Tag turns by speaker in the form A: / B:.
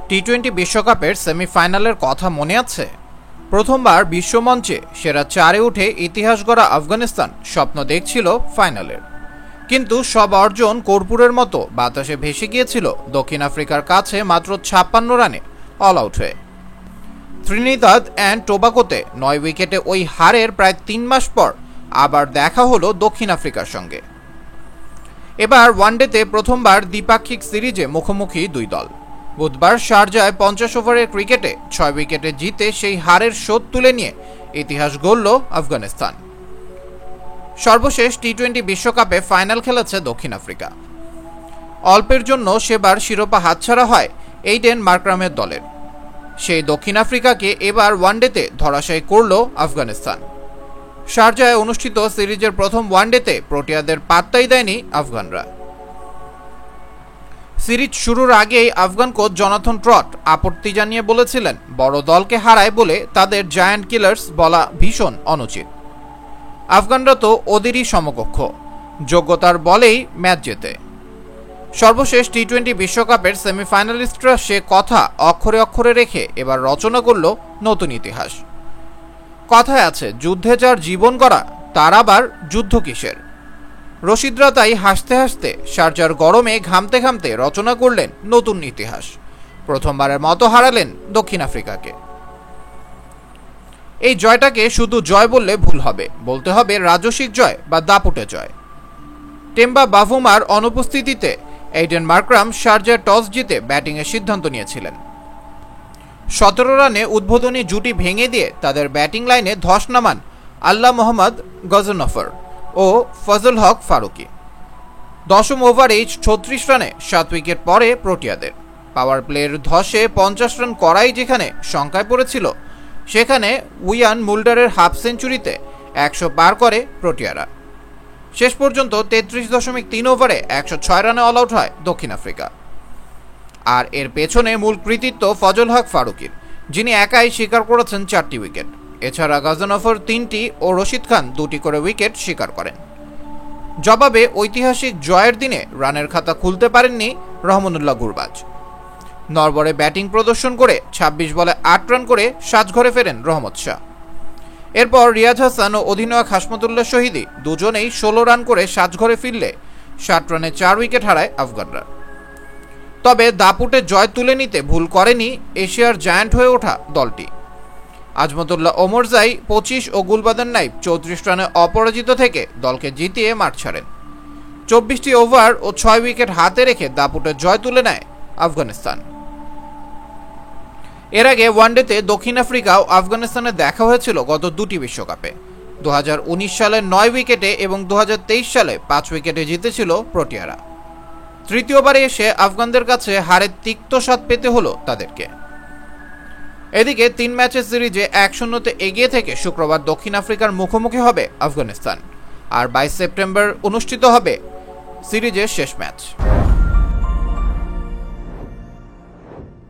A: টি-20 বিশ্বকাপের সেমিফাইনালের কথা মনে আছে? প্রথমবার বিশ্বমঞ্চে সেরা চারে উঠে ইতিহাস গড়া আফগানিস্তান স্বপ্ন দেখছিল ফাইনালের, কিন্তু সব অর্জন কর্পূরের মতো বাতাসে ভেসে গিয়েছিল দক্ষিণ আফ্রিকার কাছে মাত্র 56 রানে অল আউট হয়ে। ত্রিনিদাদ অ্যান্ড টোবাগোতে 9 উইকেটে ওই হারের প্রায় 3 মাস পর আবার দেখা হলো দক্ষিণ আফ্রিকার সঙ্গে। এবার ওয়ানডেতে প্রথমবার দ্বিপাক্ষিক সিরিজে মুখোমুখি দুই দল। বুধবার শারজায় 50 ওভারের ক্রিকেটে 6 উইকেটে জিতে সেই হারের শোধ তুলে নিয়ে ইতিহাস গড়ল আফগানিস্তান। সর্বশেষ টি-20 বিশ্বকাপে ফাইনাল খেলেছে দক্ষিণ আফ্রিকা। অল্পের জন্য সেবার শিরোপা হাতছাড়া হয় এইডেন মার্করামের দলের। সেই দক্ষিণ আফ্রিকাকে এবার ওয়ানডেতে ধরাশায়ী করল আফগানিস্তান। শারজায় অনুষ্ঠিত সিরিজের প্রথম ওয়ানডেতে প্রোটিয়াদের পাত্তাই দেয়নি আফগানরা। সিরিজ শুরুর আগেই আফগান কোচ জনাথন ট্রট আপত্তি জানিয়ে বলেছিলেন, বড় দলকে হারায় বলে তাদের জায়ান্ট কিলার্স বলা ভীষণ অনুচিত। আফগানরা তো ওদেরই সমকক্ষ, যোগ্যতার বলেই ম্যাচ জেতে। সর্বশেষ টি-20 বিশ্বকাপের সেমিফাইনালিস্টরা সে কথা অক্ষরে অক্ষরে রেখে এবার রচনা করল নতুন ইতিহাস। কথায় আছে, যুদ্ধে যার জীবন গড়া তার আবার যুদ্ধ কিসের। রশিদরা তাই হাসতে হাসতে শারজার গরমে ঘামতে ঘামতে রচনা করলেন নতুন ইতিহাস। প্রথমবারের মতো হারালেন দক্ষিণ আফ্রিকাকে। এই জয়টাকে শুধু জয় বললে ভুল হবে, বলতে হবে রাজসিক জয় বা দাপুটে জয়। টেম্বা বাভুমার অনুপস্থিতিতে এইডেন মার্করাম শারজার টস জিতে ব্যাটিংয়ের সিদ্ধান্ত নিয়েছিলেন। 17 রানে উদ্বোধনী জুটি ভেঙে দিয়ে তাদের ব্যাটিং লাইনে ধস নামান আল্লাহ মোহাম্মদ গজনফর ও ফজল হক ফারুকি। 10ম ওভারেই 36 রানে 7 উইকেট পরে প্রোটিয়াদের। পাওয়ার প্লের ধসে 50 রান করাই যেখানে শঙ্কায় পড়েছিল, সেখানে উইয়ান মুল্ডারের হাফ সেঞ্চুরিতে 100 পার করে প্রোটিয়ারা। শেষ পর্যন্ত 33.3 ওভারে 106 রানে অল আউট হয় দক্ষিণ আফ্রিকা। আর এর পেছনে মূল কৃতিত্ব ফজল হক ফারুকির, যিনি একাই শিকার করেছেন 4টি উইকেট। এছাড়া গজনফর 3টি ও রশিদ খান 2টি করে উইকেট শিকার করেন। জবাবে ঐতিহাসিক জয়ের দিনে রানের খাতা খুলতে পারেননি রহমানুল্লাহ গুরবাজ। নরবরে ব্যাটিং প্রদর্শন করে 26 বলে 8 রান করে সাজঘরে ফেরেন রহমত শাহ। এরপর রিয়াজ হাসান ও অধিনায়ক হাশমতুল্লাহ শহীদি দুজনেই 16 রান করে সাজঘরে ফিরলে 60 রানে 4 উইকেট হারায় আফগানরা। তবে দাপুটে জয় তুলে নিতে ভুল করেনি এশিয়ার জায়ান্ট হয়ে ওঠা দলটি। আজমতুল্লাহ ওমরজাই 25 ও গুলবাদন নাইব 34 রানে অপরাজিত থেকে দলকে জিতিয়ে মাঠ ছাড়েন। 24টি ওভার ও 6 উইকেট হাতে রেখে দাপুটে জয় তুলে নেয় আফগানিস্তান। এর আগে ওয়ানডেতে দক্ষিণ আফ্রিকা ও আফগানিস্তানের দেখা হয়েছিল গত 2টি বিশ্বকাপে। 2019 সালে 9 উইকেটে এবং 2023 সালে 5 উইকেটে জিতেছিল প্রোটিয়ারা। তৃতীয়বারে এসে আফগানদের কাছে হারের তিক্ত স্বাদ পেতে হলো তাদেরকে। এদিকে 3 ম্যাচের সিরিজে 1-0 এগিয়ে থেকে শুক্রবার দক্ষিণ আফ্রিকার মুখোমুখি হবে আফগানিস্তান। আর 22 সেপ্টেম্বর অনুষ্ঠিত হবে সিরিজের শেষ ম্যাচ।